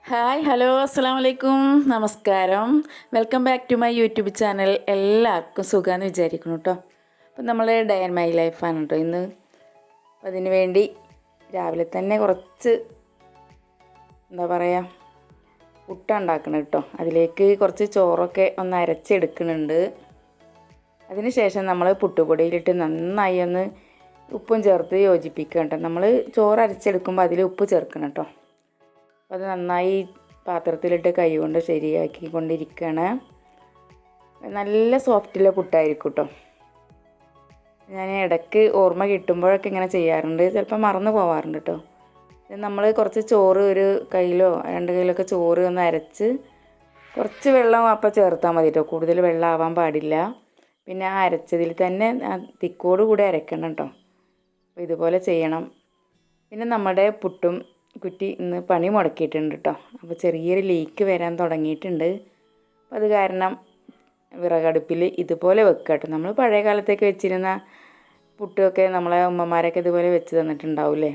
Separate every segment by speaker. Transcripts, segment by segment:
Speaker 1: Hi hello അസ്സാം വലൈക്കും നമസ്കാരം. Welcome back to my YouTube channel. എല്ലാവർക്കും സുഖമാണെന്ന് വിചാരിക്കുന്നു കേട്ടോ. അപ്പം നമ്മൾ ഡേ ആൻഡ് മൈ ലൈഫാണ് കേട്ടോ ഇന്ന്. അപ്പം അതിന് വേണ്ടി രാവിലെ തന്നെ കുറച്ച് എന്താ പറയുക പുട്ടുണ്ടാക്കണം കേട്ടോ. അതിലേക്ക് കുറച്ച് ചോറൊക്കെ ഒന്ന് അരച്ചെടുക്കുന്നുണ്ട്. അതിന് ശേഷം നമ്മൾ പുട്ടുപൊടിയിലിട്ട് നന്നായി ഒന്ന് ഉപ്പും ചേർത്ത് യോജിപ്പിക്കുക കേട്ടോ. നമ്മൾ ചോറ് അരച്ചെടുക്കുമ്പോൾ അതിൽ ഉപ്പ് ചേർക്കണം കേട്ടോ. അത് നന്നായി പാത്രത്തിലിട്ട് കൈ കൊണ്ട് ശരിയാക്കി കൊണ്ടിരിക്കുകയാണ്. നല്ല സോഫ്റ്റിലെ പുട്ടായിരിക്കും കേട്ടോ. ഞാൻ ഇടയ്ക്ക് ഓർമ്മ കിട്ടുമ്പോഴൊക്കെ ഇങ്ങനെ ചെയ്യാറുണ്ട്, ചിലപ്പോൾ മറന്നു പോവാറുണ്ട് കേട്ടോ. നമ്മൾ കുറച്ച് ചോറ് ഒരു കയ്യിലോ 2 കയ്യിലൊക്കെ ചോറ് ഒന്ന് അരച്ച് കുറച്ച് വെള്ളം അപ്പം ചേർത്താൽ മതി കേട്ടോ. കൂടുതൽ വെള്ളം ആവാൻ പാടില്ല. പിന്നെ ആ അരച്ചതിൽ തന്നെ തിക്കോട് കൂടി അരക്കണം കേട്ടോ. അപ്പോൾ ഇതുപോലെ ചെയ്യണം. പിന്നെ നമ്മുടെ പുട്ടും കുറ്റി ഇന്ന് പണി മുടക്കിയിട്ടുണ്ട് കേട്ടോ. അപ്പോൾ ചെറിയൊരു ലീക്ക് വരാൻ തുടങ്ങിയിട്ടുണ്ട്. അപ്പോൾ അത് കാരണം വിറകടുപ്പിൽ ഇതുപോലെ വെക്കുക കേട്ടോ. നമ്മൾ പഴയ കാലത്തേക്ക് വെച്ചിരുന്ന പുട്ടൊക്കെ നമ്മളെ ഉമ്മമാരൊക്കെ ഇതുപോലെ വെച്ച് തന്നിട്ടുണ്ടാവില്ലേ.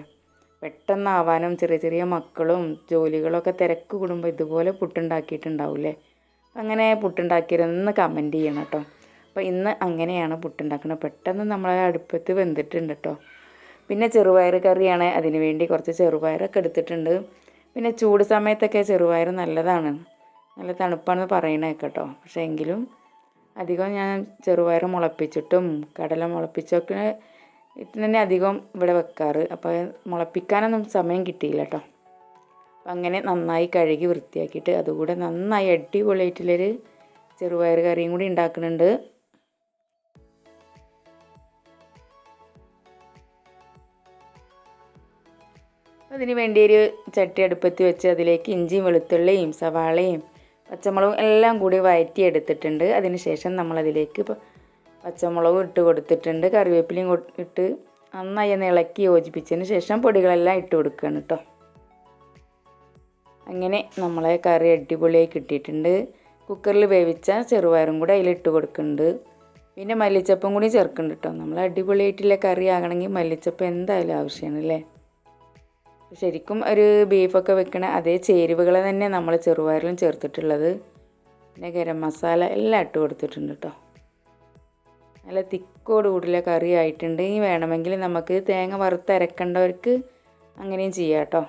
Speaker 1: പെട്ടെന്നാവാനും ചെറിയ ചെറിയ മക്കളും ജോലികളൊക്കെ തിരക്ക് കൂടുമ്പോൾ ഇതുപോലെ പുട്ടുണ്ടാക്കിയിട്ടുണ്ടാവില്ലേ. അങ്ങനെ പുട്ടുണ്ടാക്കിയതെന്ന് കമൻറ്റ് ചെയ്യണം കേട്ടോ. അപ്പോൾ ഇന്ന് അങ്ങനെയാണ് പുട്ടുണ്ടാക്കുന്നത്. പെട്ടെന്ന് നമ്മളെ അടുപ്പത്ത് വെന്തിട്ടുണ്ട് കേട്ടോ. പിന്നെ ചെറുപയർ കറിയാണ്. അതിന് വേണ്ടി കുറച്ച് ചെറുപയറൊക്കെ എടുത്തിട്ടുണ്ട്. പിന്നെ ചൂട് സമയത്തൊക്കെ ചെറുപയർ നല്ലതാണ്, നല്ല തണുപ്പാണെന്ന് പറയണേ കേട്ടോ. പക്ഷേ എങ്കിലും അധികം ഞാൻ ചെറുപയർ മുളപ്പിച്ചിട്ടും കടല മുളപ്പിച്ചൊക്കെ ഇട്ട് തന്നെ അധികം ഇവിടെ വെക്കാറ്. അപ്പോൾ മുളപ്പിക്കാനൊന്നും സമയം കിട്ടിയില്ല കേട്ടോ. അപ്പം അങ്ങനെ നന്നായി കഴുകി വൃത്തിയാക്കിയിട്ട് അതുകൂടെ നന്നായി അടിപൊളിയായിട്ടുള്ളൊരു ചെറുപയർ കറിയും കൂടി ഉണ്ടാക്കുന്നുണ്ട്. അതിന് വേണ്ടി ഒരു ചട്ടി അടുപ്പത്ത് വെച്ച് അതിലേക്ക് ഇഞ്ചിയും വെളുത്തുള്ളിയും സവാളയും പച്ചമുളകും എല്ലാം കൂടി വഴറ്റി എടുത്തിട്ടുണ്ട്. അതിന് ശേഷം നമ്മളതിലേക്ക് പച്ചമുളകും ഇട്ട് കൊടുത്തിട്ടുണ്ട്, കറിവേപ്പിലയും ഇട്ട് നന്നായി ഒന്ന് ഇളക്കി യോജിപ്പിച്ചതിന് ശേഷം പൊടികളെല്ലാം ഇട്ട് കൊടുക്കുകയാണ് കേട്ടോ. അങ്ങനെ നമ്മളെ കറി അടിപൊളിയായി കിട്ടിയിട്ടുണ്ട്. കുക്കറിൽ വേവിച്ച ചെറുപയറും കൂടെ അതിലിട്ട് കൊടുക്കുന്നുണ്ട്. പിന്നെ മല്ലിച്ചപ്പും കൂടി ചേർക്കുന്നുണ്ട് കേട്ടോ. നമ്മൾ അടിപൊളിയായിട്ടുള്ള കറി ആകണമെങ്കിൽ മല്ലിച്ചപ്പ് എന്തായാലും ആവശ്യമാണല്ലേ. ശരിക്കും ഒരു ബീഫൊക്കെ വെക്കണ അതേ ചേരുവകൾ തന്നെ നമ്മൾ ചെറുപയറിലും ചേർത്തിട്ടുള്ളത്. പിന്നെ ഗരം മസാല എല്ലാം ഇട്ട് കൊടുത്തിട്ടുണ്ട് കേട്ടോ. നല്ല തിക്കോട് കൂടിയുള്ള കറി ആയിട്ടുണ്ട്. ഇനി വേണമെങ്കിൽ നമുക്ക് തേങ്ങ വറുത്തരക്കേണ്ടവർക്ക് അങ്ങനെയും ചെയ്യാം കേട്ടോ.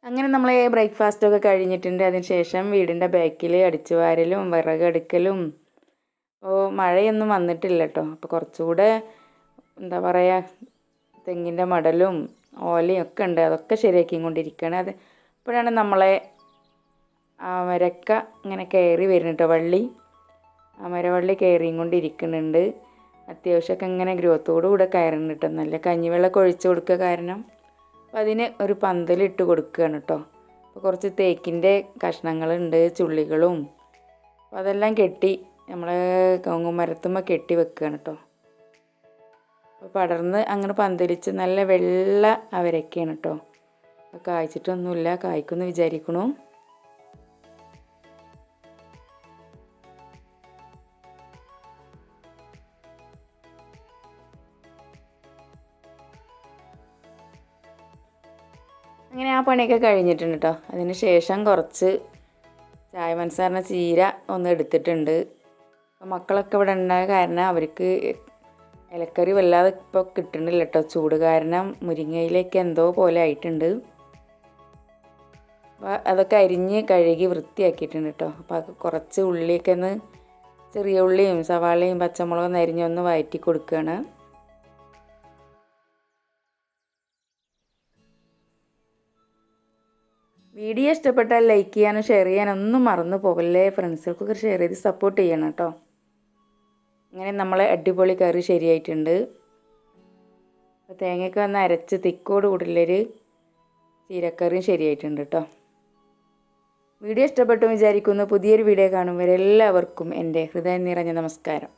Speaker 1: അങ്ങനെ നമ്മൾ ബ്രേക്ക്ഫാസ്റ്റൊക്കെ കഴിഞ്ഞിട്ടുണ്ട്. അതിന് ശേഷം വീടിൻ്റെ ബാക്കിൽ അടിച്ചു വാരലും വിറകെടുക്കലും മഴയൊന്നും വന്നിട്ടില്ല കേട്ടോ. അപ്പോൾ കുറച്ചുകൂടെ എന്താ പറയുക തെങ്ങിൻ്റെ മടലും ഓലയും ഒക്കെ ഉണ്ട്, അതൊക്കെ ശരിയാക്കി കൊണ്ടിരിക്കുകയാണ്. അത് അപ്പോഴാണ് നമ്മളെ മരക്ക ഇങ്ങനെ കയറി വരുന്നുണ്ട് കേട്ടോ. വള്ളി മരവള്ളി കയറിയും കൊണ്ടിരിക്കുന്നുണ്ട്. അത്യാവശ്യമൊക്കെ ഇങ്ങനെ ഗ്രോത്തോടു കൂടെ കയറുന്നുണ്ട് കേട്ടോ. നല്ല കഞ്ഞിവെള്ളമൊക്കെ ഒഴിച്ച് കൊടുക്കുക കാരണം. അപ്പോൾ അതിന് ഒരു പന്തലിട്ട് കൊടുക്കുകയാണ് കേട്ടോ. അപ്പോൾ കുറച്ച് തേക്കിൻ്റെ കഷ്ണങ്ങളുണ്ട്, ചുള്ളികളും. അപ്പോൾ അതെല്ലാം കെട്ടി നമ്മൾ കവുങ്ങുമരത്തുമ്മ കെട്ടി വെക്കുകയാണ് കേട്ടോ. അപ്പോൾ പടർന്ന് അങ്ങനെ പന്തലിച്ച് നല്ല വെള്ള അവരൊക്കെയാണ് കേട്ടോ. അപ്പോൾ കായ്ച്ചിട്ടൊന്നുമില്ല, കായ്ക്കുമെന്ന് വിചാരിക്കണു. അങ്ങനെ ആ പണിയൊക്കെ കഴിഞ്ഞിട്ടുണ്ട് കേട്ടോ. അതിന് ശേഷം കുറച്ച് ചായ മനസാറിന് ചീര ഒന്ന് എടുത്തിട്ടുണ്ട്. മക്കളൊക്കെ ഇവിടെ ഉണ്ടായ കാരണം അവർക്ക് ഇലക്കറി വല്ലാതെ ഇപ്പോൾ കിട്ടണില്ല കേട്ടോ. ചൂട് കാരണം മുരിങ്ങയിലേക്ക് എന്തോ പോലെ ആയിട്ടുണ്ട്. അപ്പോൾ അതൊക്കെ അരിഞ്ഞ് കഴുകി വൃത്തിയാക്കിയിട്ടുണ്ട് കേട്ടോ. അപ്പോൾ കുറച്ച് ഉള്ളിയൊക്കെ ഒന്ന് ചെറിയ ഉള്ളിയും സവാളയും പച്ചമുളകും അരിഞ്ഞൊന്ന് വഴറ്റി കൊടുക്കുകയാണ്. വീഡിയോ ഇഷ്ടപ്പെട്ടാൽ ലൈക്ക് ചെയ്യാനും ഷെയർ ചെയ്യാനും ഒന്നും മറന്നു പോകല്ലേ. ഫ്രണ്ട്സുകൾക്കൊക്കെ ഷെയർ ചെയ്ത് സപ്പോർട്ട് ചെയ്യണം കേട്ടോ. അങ്ങനെ നമ്മളെ അടിപൊളി കറി ശരിയായിട്ടുണ്ട്. തേങ്ങയൊക്കെ വന്ന് അരച്ച് തിക്കോട് കൂടിയുള്ളൊരു ചീരക്കറിയും ശരിയായിട്ടുണ്ട് കേട്ടോ. വീഡിയോ ഇഷ്ടപ്പെട്ടു വിചാരിക്കുന്നു. പുതിയൊരു വീഡിയോ കാണും വരെ എല്ലാവർക്കും എൻ്റെ ഹൃദയം നിറഞ്ഞ നമസ്കാരം.